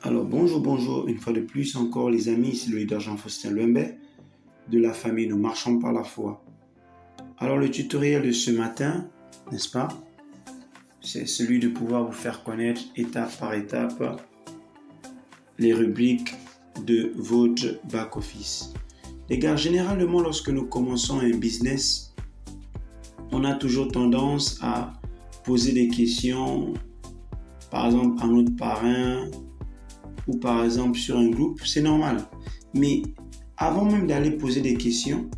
Alors bonjour, une fois de plus encore les amis, ici le leader Jean-Faustin Louembé de la famille Nous Marchons par la foi. Alors le tutoriel de ce matin, n'est-ce pas, c'est celui de pouvoir vous faire connaître étape par étape les rubriques de votre back-office. Les gars, généralement lorsque nous commençons un business, on a toujours tendance à poser des questions, par exemple à notre parrain, ou par exemple sur un groupe, c'est normal. Mais avant même d'aller poser des questions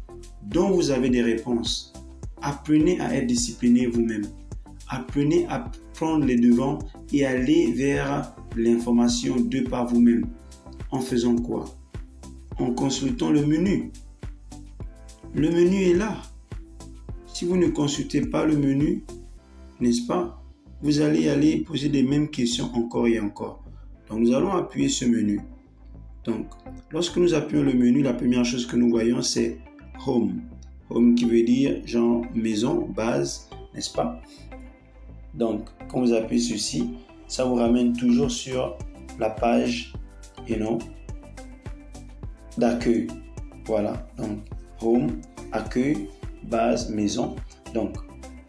dont vous avez des réponses, apprenez à être discipliné vous-même. Apprenez à prendre les devants et aller vers l'information de par vous-même. En faisant quoi? En consultant le menu. Le menu est là. Si vous ne consultez pas le menu, n'est-ce pas, vous allez aller poser les mêmes questions encore et encore. Donc, nous allons appuyer ce menu. Donc, lorsque nous appuyons le menu, la première chose que nous voyons, c'est Home. Home qui veut dire genre maison, base, n'est-ce pas? Donc, quand vous appuyez ceci, ça vous ramène toujours sur la page d'accueil. Voilà. Donc, Home, accueil, base, maison. Donc,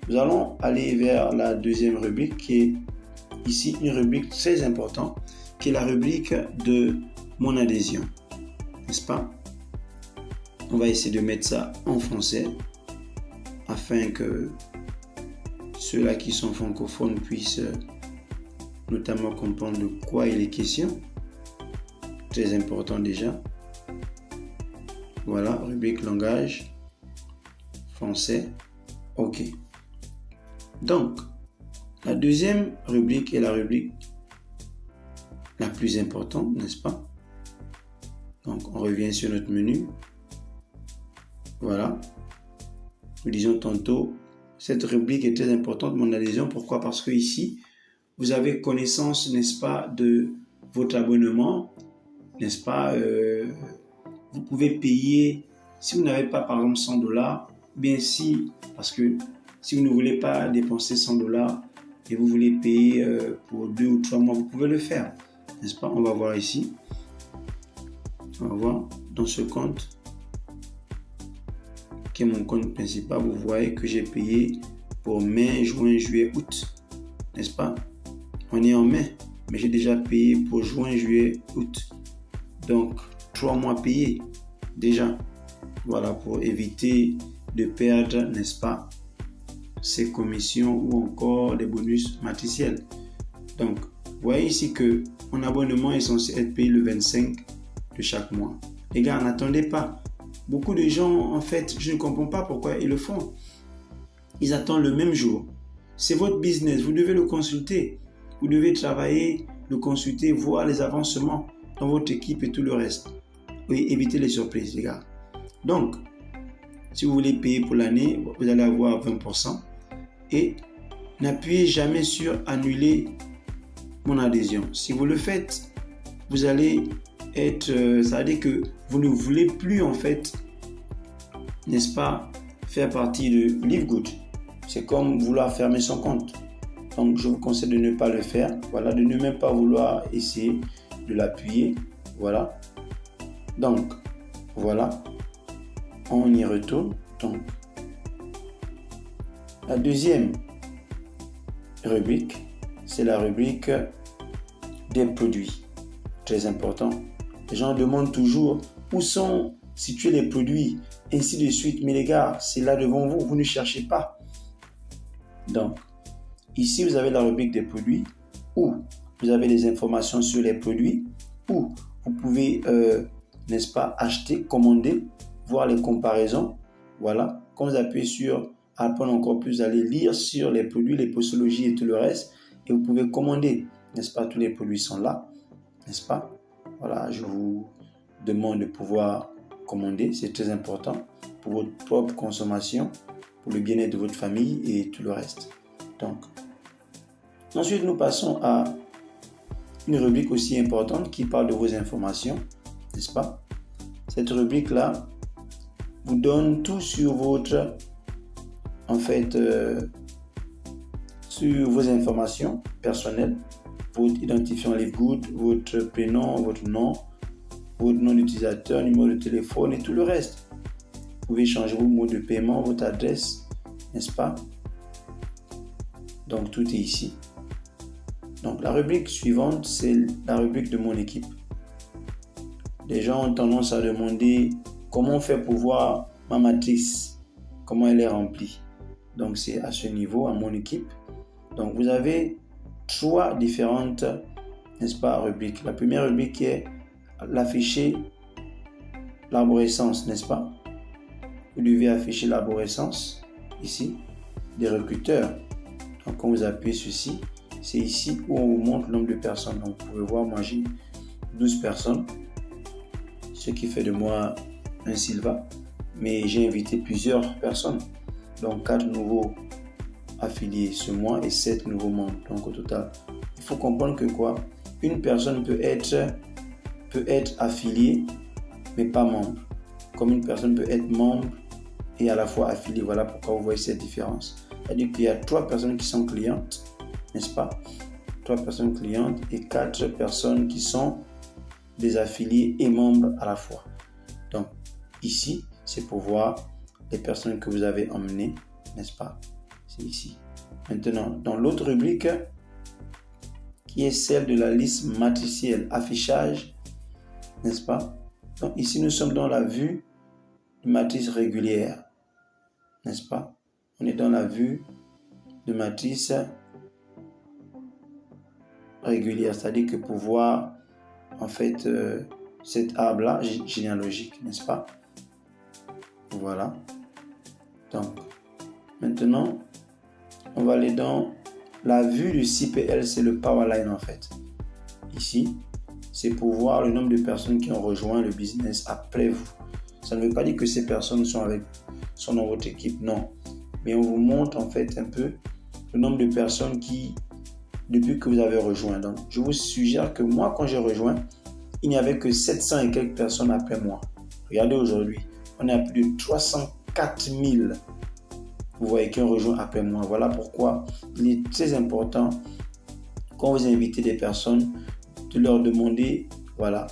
nous allons aller vers la deuxième rubrique qui est ici une rubrique très importante, qui est la rubrique de mon adhésion, n'est-ce pas? On va essayer de mettre ça en français afin que ceux-là qui sont francophones puissent notamment comprendre de quoi il est question. Très important déjà. Voilà, rubrique langage, français, ok. Donc, la deuxième rubrique est la rubrique la plus importante, n'est-ce pas? Donc, on revient sur notre menu. Voilà. Nous disions tantôt, cette rubrique est très importante, mon adhésion. Pourquoi? Parce que ici, vous avez connaissance, n'est-ce pas, de votre abonnement, n'est-ce pas? Vous pouvez payer, si vous n'avez pas, par exemple, $100, bien si, parce que si vous ne voulez pas dépenser $100 et vous voulez payer pour 2 ou 3 mois, vous pouvez le faire. N'est-ce pas? On va voir ici. On va voir dans ce compte qui est mon compte principal. Vous voyez que j'ai payé pour mai, juin, juillet, août. N'est-ce pas? On est en mai, mais j'ai déjà payé pour juin, juillet, août. Donc, 3 mois payés déjà. Voilà, pour éviter de perdre, n'est-ce pas, ces commissions ou encore des bonus matriciels. Donc, vous voyez ici que mon abonnement est censé être payé le 25 de chaque mois. Les gars, n'attendez pas. Beaucoup de gens, en fait, je ne comprends pas pourquoi ils le font. Ils attendent le même jour. C'est votre business, vous devez le consulter. Vous devez travailler, le consulter, voir les avancements dans votre équipe et tout le reste. Oui, évitez les surprises, les gars. Donc, si vous voulez payer pour l'année, vous allez avoir 20%. Et n'appuyez jamais sur annuler mon adhésion. Si vous le faites, vous allez être, ça veut dire que vous ne voulez plus en fait, n'est-ce pas, faire partie de Livegood. C'est comme vouloir fermer son compte. Donc je vous conseille de ne pas le faire. Voilà, de ne même pas vouloir essayer de l'appuyer. Voilà. Donc voilà, on y retourne. Donc la deuxième rubrique, c'est la rubrique des produits. Très important. Les gens demandent toujours où sont situés les produits, ainsi de suite. Mais les gars, c'est là devant vous, vous ne cherchez pas. Donc, ici, vous avez la rubrique des produits où vous avez les informations sur les produits, où vous pouvez, n'est-ce pas, acheter, commander, voir les comparaisons. Voilà. Quand vous appuyez sur apprendre encore plus, allez lire sur les produits, les posologies et tout le reste. Et vous pouvez commander, n'est-ce pas, tous les produits sont là, n'est-ce pas? Voilà, je vous demande de pouvoir commander, c'est très important pour votre propre consommation, pour le bien-être de votre famille et tout le reste. Donc, ensuite, nous passons à une rubrique aussi importante qui parle de vos informations, n'est-ce pas? Cette rubrique-là vous donne tout sur votre, en fait, sur vos informations personnelles, votre identifiant Livegood, votre prénom, votre nom d'utilisateur, numéro de téléphone et tout le reste. Vous pouvez changer vos modes de paiement, votre adresse, n'est-ce pas? Donc tout est ici. Donc la rubrique suivante, c'est la rubrique de mon équipe. Les gens ont tendance à demander comment on fait pour voir ma matrice, comment elle est remplie. Donc c'est à ce niveau, à mon équipe. Donc vous avez 3 différentes, n'est-ce pas, rubriques. La première rubrique est l'afficher l'arborescence, n'est-ce pas? Vous devez afficher l'arborescence ici des recruteurs. Donc quand vous appuyez ceci, c'est ici où on vous montre le nombre de personnes. Donc vous pouvez voir, moi j'ai 12 personnes, ce qui fait de moi un Silva, mais j'ai invité plusieurs personnes. Donc 4 nouveaux affiliés ce mois et 7 nouveaux membres. Donc au total, il faut comprendre que quoi? Une personne peut être affiliée mais pas membre. Comme une personne peut être membre et à la fois affiliée. Voilà pourquoi vous voyez cette différence. C'est-à-dire qu'il y a 3 personnes qui sont clientes, n'est-ce pas? 3 personnes clientes et 4 personnes qui sont des affiliés et membres à la fois. Donc ici, c'est pour voir les personnes que vous avez emmenées, n'est-ce pas? C'est ici. Maintenant, dans l'autre rubrique, qui est celle de la liste matricielle, affichage, n'est-ce pas? Donc ici, nous sommes dans la vue de matrice régulière, n'est-ce pas? On est dans la vue de matrice régulière, c'est-à-dire que pour voir en fait cet arbre-là généalogique, n'est-ce pas? Voilà. Donc, maintenant, on va aller dans la vue du CPL, c'est le Powerline en fait. Ici, c'est pour voir le nombre de personnes qui ont rejoint le business après vous. Ça ne veut pas dire que ces personnes sont dans votre équipe, non. Mais on vous montre en fait un peu le nombre de personnes depuis que vous avez rejoint. Donc, je vous suggère que moi, quand j'ai rejoint, il n'y avait que 700 et quelques personnes après moi. Regardez aujourd'hui, on est à plus de 304 000. Vous voyez qui ont rejoint après moi. Voilà pourquoi il est très important, quand vous invitez des personnes, de leur demander, voilà,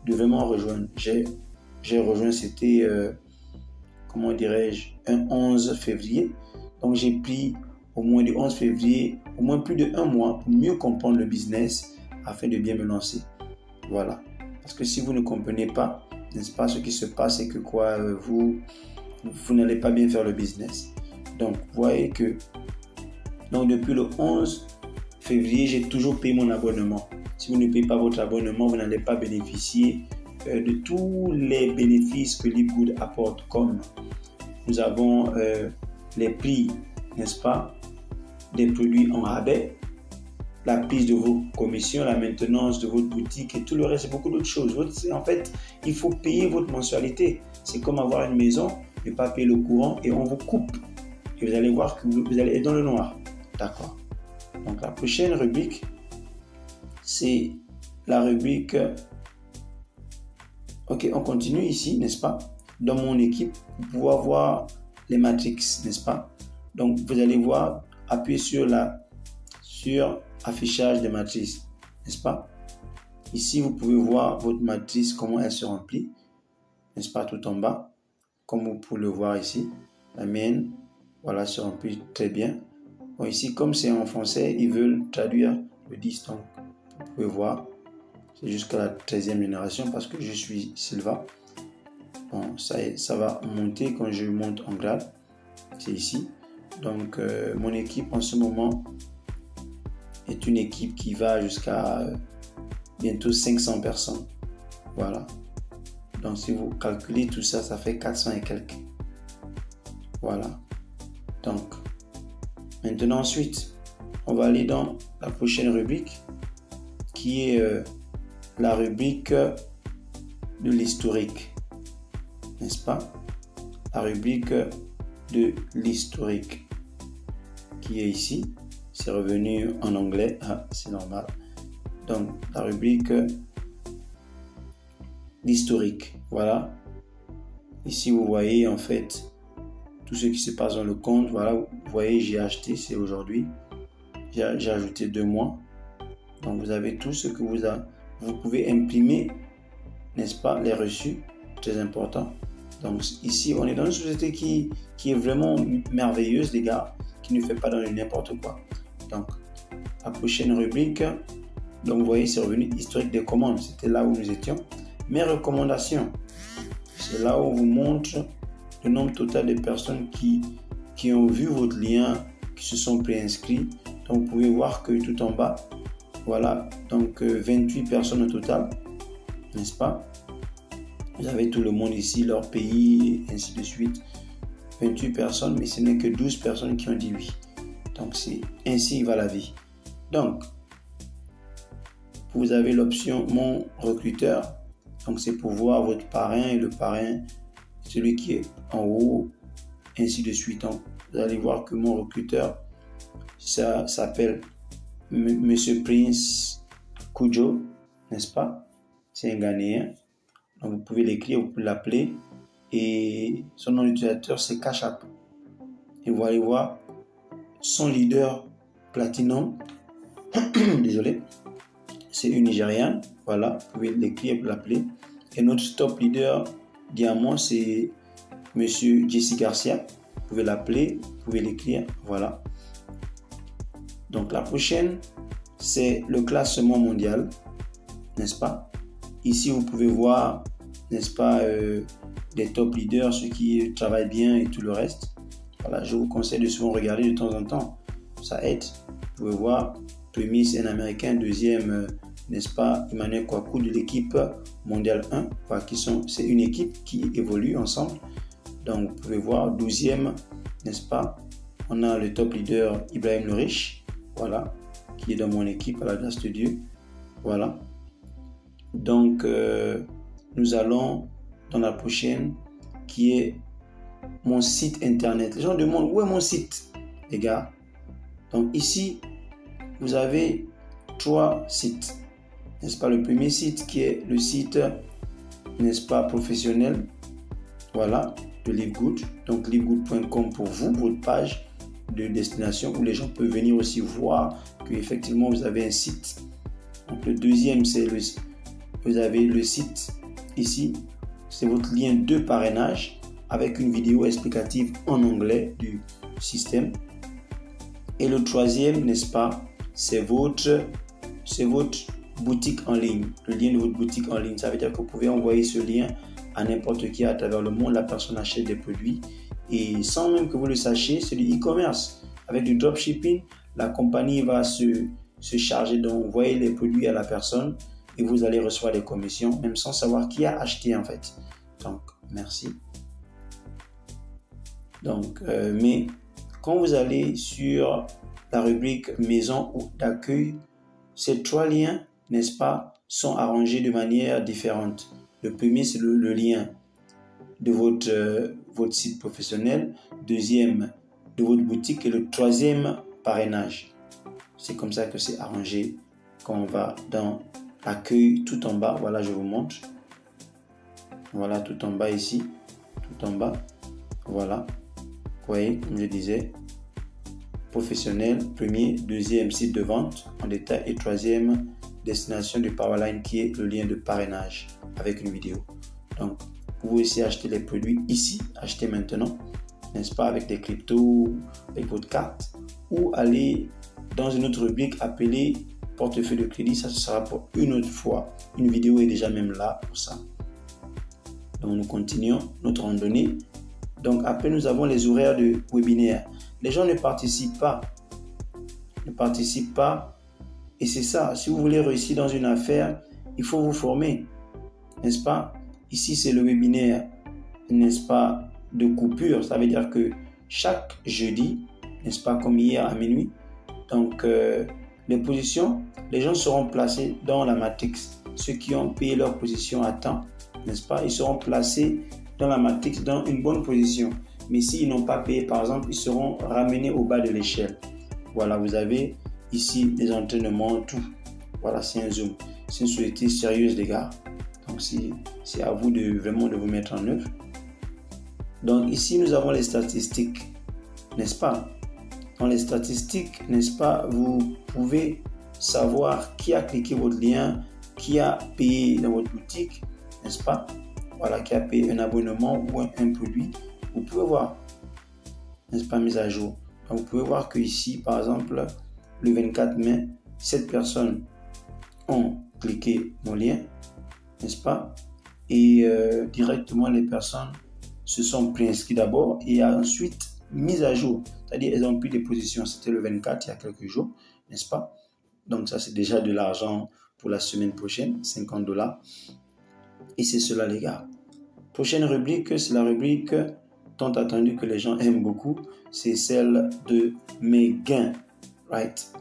de vraiment rejoindre. J'ai rejoint, c'était, comment dirais-je, un 11 février. Donc, j'ai pris au moins du 11 février, au moins plus de 1 mois pour mieux comprendre le business afin de bien me lancer. Voilà. Parce que si vous ne comprenez pas, n'est-ce pas, ce qui se passe, c'est que quoi, vous n'allez pas bien faire le business. Donc, vous voyez que depuis le 11 février, j'ai toujours payé mon abonnement. Si vous ne payez pas votre abonnement, vous n'allez pas bénéficier de tous les bénéfices que Livegood apporte, comme nous avons les prix, n'est-ce pas, des produits en rabais, la prise de vos commissions, la maintenance de votre boutique et tout le reste, et beaucoup d'autres choses. En fait, il faut payer votre mensualité. C'est comme avoir une maison, ne pas payer le courant et on vous coupe. Et vous allez voir que vous allez être dans le noir. D'accord. Donc la prochaine rubrique, c'est la rubrique... Ok, on continue ici, n'est-ce pas? Dans mon équipe, vous pouvez voir les matrices, n'est-ce pas? Donc vous allez voir, appuyer sur affichage des matrices, n'est-ce pas? Ici, vous pouvez voir votre matrice, comment elle se remplit, n'est-ce pas, tout en bas, comme vous pouvez le voir ici. La mienne, voilà, se remplit très bien. Bon, ici, comme c'est en français, ils veulent traduire le 10, donc vous pouvez voir, c'est jusqu'à la 13e génération parce que je suis Silva. Bon, ça va monter quand je monte en grade, c'est ici. Donc, mon équipe en ce moment est une équipe qui va jusqu'à bientôt 500 personnes. Voilà. Donc, si vous calculez tout ça, ça fait 400 et quelques. Voilà. Donc, maintenant, ensuite, on va aller dans la prochaine rubrique qui est la rubrique de l'historique. N'est-ce pas? La rubrique de l'historique qui est ici. C'est revenu en anglais. Ah, c'est normal. Donc, la rubrique d'historique. Voilà. Ici, vous voyez en fait tout ce qui se passe dans le compte. Voilà, vous voyez, j'ai acheté, c'est aujourd'hui. J'ai ajouté 2 mois. Donc, vous avez tout ce que vous pouvez imprimer, n'est-ce pas, les reçus, très important. Donc, ici, on est dans une société qui est vraiment merveilleuse, les gars, qui ne fait pas dans n'importe quoi. Donc, la prochaine rubrique, donc, vous voyez, c'est revenu historique des commandes. C'était là où nous étions. Mes recommandations, c'est là où on vous montre le nombre total de personnes qui ont vu votre lien, qui se sont préinscrits. Donc, vous pouvez voir que tout en bas, voilà, donc 28 personnes au total, n'est-ce pas? Vous avez tout le monde ici, leur pays, et ainsi de suite. 28 personnes, mais ce n'est que 12 personnes qui ont dit oui. Donc, c'est ainsi va la vie. Donc, vous avez l'option Mon recruteur. Donc, c'est pour voir votre parrain et le parrain, celui qui est en haut, ainsi de suite. Donc, vous allez voir que mon recruteur, ça s'appelle Monsieur Prince Kujo, n'est-ce pas? C'est un Ghanéen. Donc, vous pouvez l'écrire, vous pouvez l'appeler. Et son nom d'utilisateur, c'est Cash App. Et vous allez voir son leader Platinum. Désolé. C'est une Nigériane. Voilà, vous pouvez l'écrire, vous l'appeler. Et notre top leader Diamant, c'est Monsieur Jesse Garcia. Vous pouvez l'appeler, vous pouvez l'écrire. Voilà. Donc, la prochaine, c'est le classement mondial, n'est-ce pas? Ici, vous pouvez voir, n'est-ce pas, des top leaders, ceux qui travaillent bien et tout le reste. Voilà, je vous conseille de souvent regarder de temps en temps. Ça aide. Vous pouvez voir, premier, c'est un Américain. Deuxième, n'est-ce pas, Emmanuel Kouakou de l'équipe mondiale 1. Voilà, c'est une équipe qui évolue ensemble. Donc, vous pouvez voir, 12e, n'est-ce pas, on a le top leader Ibrahim Loriche. Voilà, qui est dans mon équipe à la grâce de Dieu. Voilà. Donc, nous allons dans la prochaine qui est mon site internet. Les gens demandent où est mon site, les gars. Donc, ici, vous avez 3 sites. N'est-ce pas? Le premier site qui est le site, n'est-ce pas, professionnel. Voilà, de LiveGood. Donc, livegood.com pour vous, votre page de destination où les gens peuvent venir aussi voir qu'effectivement vous avez un site. Donc, le deuxième, c'est vous avez le site ici, c'est votre lien de parrainage avec une vidéo explicative en anglais du système. Et le troisième, n'est-ce pas, c'est votre boutique en ligne, le lien de votre boutique en ligne. Ça veut dire que vous pouvez envoyer ce lien à n'importe qui à travers le monde. La personne achète des produits et sans même que vous le sachiez, c'est du e-commerce. Avec du dropshipping, la compagnie va se charger d'envoyer les produits à la personne et vous allez recevoir des commissions, même sans savoir qui a acheté en fait. Donc, merci. Donc, mais quand vous allez sur la rubrique maison ou d'accueil, ces 3 liens, n'est-ce pas, sont arrangés de manière différente. Le premier, c'est le lien de votre site professionnel. Deuxième, de votre boutique. Et le troisième, parrainage. C'est comme ça que c'est arrangé quand on va dans l'accueil tout en bas. Voilà, je vous montre. Voilà, tout en bas ici. Tout en bas. Voilà. Vous voyez, comme je disais, professionnel, premier, deuxième, site de vente en détail et troisième, destination du Powerline qui est le lien de parrainage avec une vidéo. Donc, vous pouvez aussi acheter les produits ici, acheter maintenant, n'est-ce pas, avec des cryptos, avec votre carte, ou aller dans une autre rubrique appelée portefeuille de crédit. Ça, ce sera pour une autre fois. Une vidéo est déjà même là pour ça. Donc, nous continuons notre randonnée. Donc, après, nous avons les horaires de webinaire. Les gens ne participent pas. Et c'est ça, si vous voulez réussir dans une affaire, il faut vous former, n'est-ce pas? Ici, c'est le webinaire, n'est-ce pas, de coupure. Ça veut dire que chaque jeudi, n'est-ce pas, comme hier à minuit, donc les positions, les gens seront placés dans la matrix. Ceux qui ont payé leur position à temps, n'est-ce pas, ils seront placés dans la matrix dans une bonne position. Mais s'ils n'ont pas payé, par exemple, ils seront ramenés au bas de l'échelle. Voilà, vous avez ici les entraînements, tout. Voilà, c'est un zoom. C'est une société sérieuse, les gars. Donc, c'est à vous de vraiment de vous mettre en œuvre. Donc, ici, nous avons les statistiques, n'est-ce pas? Dans les statistiques, n'est-ce pas, vous pouvez savoir qui a cliqué votre lien, qui a payé dans votre boutique, n'est-ce pas? Voilà, qui a payé un abonnement ou un produit. Vous pouvez voir, n'est-ce pas, mise à jour. Donc, vous pouvez voir que ici, par exemple, le 24 mai, 7 personnes ont cliqué mon lien, n'est-ce pas? Et directement, les personnes se sont préinscrites d'abord et ensuite mises à jour. C'est-à-dire, elles ont pris des positions. C'était le 24, il y a quelques jours, n'est-ce pas? Donc, ça, c'est déjà de l'argent pour la semaine prochaine, $50. Et c'est cela, les gars. Prochaine rubrique, c'est la rubrique tant attendue que les gens aiment beaucoup. C'est celle de mes gains. Right?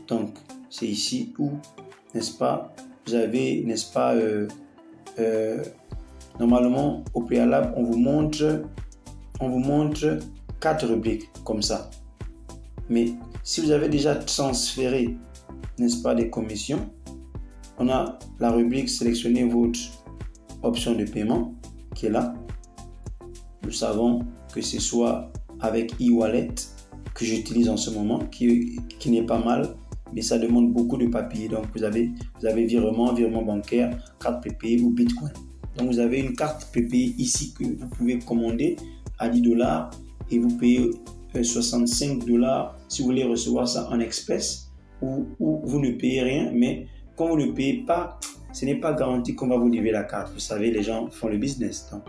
Donc, c'est ici où, n'est-ce pas, vous avez, n'est-ce pas, normalement, au préalable, on vous montre 4 rubriques comme ça. Mais si vous avez déjà transféré, n'est-ce pas, des commissions, on a la rubrique sélectionner votre option de paiement qui est là. Nous savons que ce soit avec e-wallet que j'utilise en ce moment, qui n'est pas mal, mais ça demande beaucoup de papiers. Donc vous avez virement bancaire, carte PPI ou Bitcoin. Donc vous avez une carte PPI ici que vous pouvez commander à $10 et vous payez $65 si vous voulez recevoir ça en express, ou vous ne payez rien, mais quand vous ne payez pas, ce n'est pas garanti qu'on va vous livrer la carte. Vous savez, les gens font le business. Donc,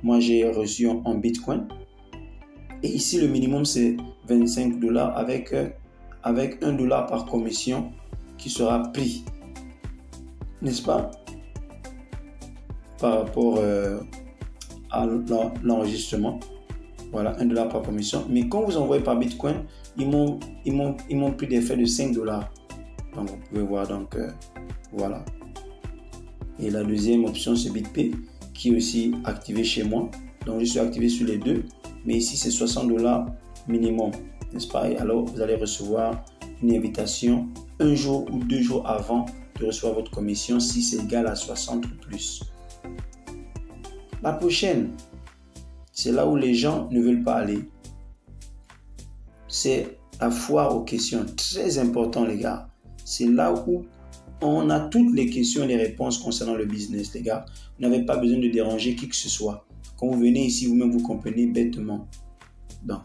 moi, j'ai reçu en Bitcoin. Et ici, le minimum, c'est $25 avec $1 par commission qui sera pris. N'est-ce pas? Par rapport à l'enregistrement. Voilà, $1 par commission. Mais quand vous envoyez par Bitcoin, ils m'ont pris des frais de $5. Donc, vous pouvez voir. Donc, voilà. Et la deuxième option, c'est BitPay, qui est aussi activé chez moi. Donc, je suis activé sur les deux. Mais ici, c'est $60 minimum, n'est-ce pas? Et alors, vous allez recevoir une invitation 1 jour ou 2 jours avant de recevoir votre commission si c'est égal à 60 ou plus. La prochaine, c'est là où les gens ne veulent pas aller. C'est la foire aux questions. Très important, les gars. C'est là où on a toutes les questions et les réponses concernant le business, les gars. Vous n'avez pas besoin de déranger qui que ce soit. Quand vous venez ici, vous-même, vous comprenez bêtement. Donc,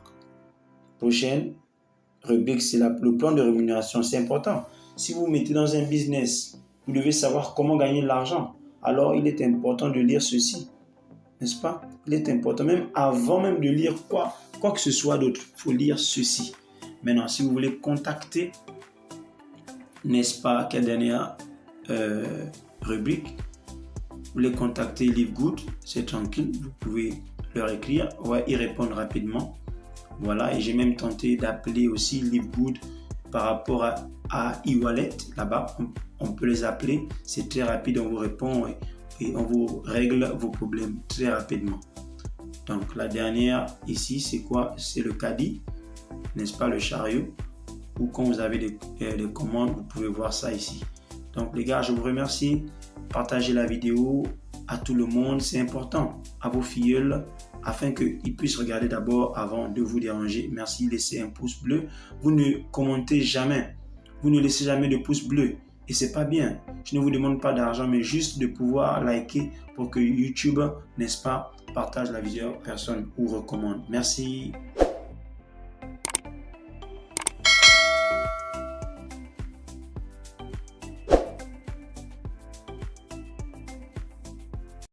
prochaine rubrique, c'est le plan de rémunération. C'est important. Si vous vous mettez dans un business, vous devez savoir comment gagner de l'argent. Alors, il est important de lire ceci. N'est-ce pas? Il est important, même avant même de lire quoi que ce soit d'autre, il faut lire ceci. Maintenant, si vous voulez contacter, n'est-ce pas, quelle dernière rubrique, vous voulez contacter LiveGood, c'est tranquille, vous pouvez leur écrire, on va y répondre rapidement. Voilà, et j'ai même tenté d'appeler aussi LiveGood par rapport à e-wallet, là-bas, on peut les appeler, c'est très rapide, on vous répond et on vous règle vos problèmes très rapidement. Donc la dernière ici, c'est quoi? C'est le caddie, n'est-ce pas, le chariot, ou quand vous avez des commandes, vous pouvez voir ça ici. Donc les gars, je vous remercie. Partagez la vidéo à tout le monde, c'est important, à vos filleuls, afin qu'ils puissent regarder d'abord avant de vous déranger. Merci, laissez un pouce bleu. Vous ne commentez jamais, vous ne laissez jamais de pouce bleu. Et c'est pas bien. Je ne vous demande pas d'argent, mais juste de pouvoir liker pour que YouTube, n'est-ce pas, partage la vidéo à personne ou recommande. Merci.